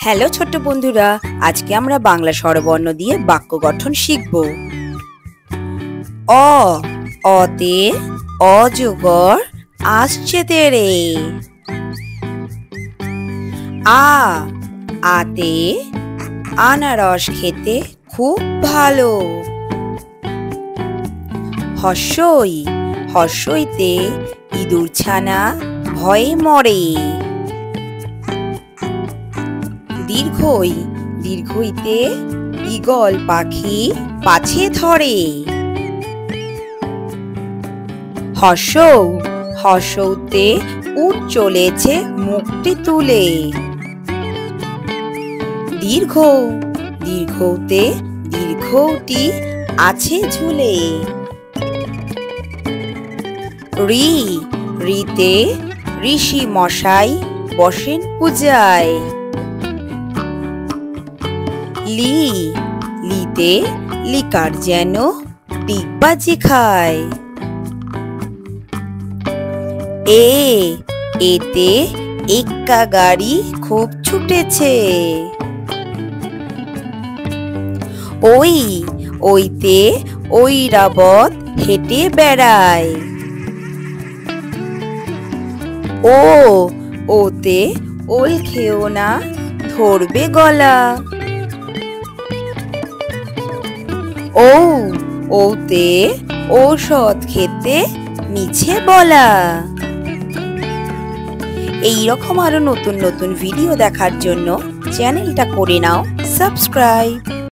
Hello ছোট্ট বন্ধুরা, আজকে আমরা বাংলা স্বরবর্ণ দিয়ে বাক্য গঠন শিখব। অ, অতে অজগর আসছে তেরে। আ, আতে আনারস খেতে খুব ভালো। হর্ষই, হর্ষইতে ইঁদুর ছানা ভয়ে মরে। দীর্ঘই, দীর্ঘইতে ঈগল পাখি পাছে ধরে। হর্ষৌ, হর্ষৌতে উট চলেছে মুখটি তুলে। দীর্ঘৌ, দীর্ঘৌতে দীর্ঘৌটি আছে ঝুলে। ঋ, ঋতে ঋষি মশাই বসেন পূজায়। লি, লিতে লিকার যেন ডিগবাজি খায়। এ, এতে এক্কা গাড়ি খুব ছুটেছে। ওই, ওইতে ঐরাবত হেঁটে বেড়ায়। ও, ওতে ওল খেও না ধরবে গলা। ও, ওতে ঔষধ খেতে মিছে বলা। এইরকম আরো নতুন নতুন ভিডিও দেখার জন্য চ্যানেলটা করে নাও সাবস্ক্রাইব।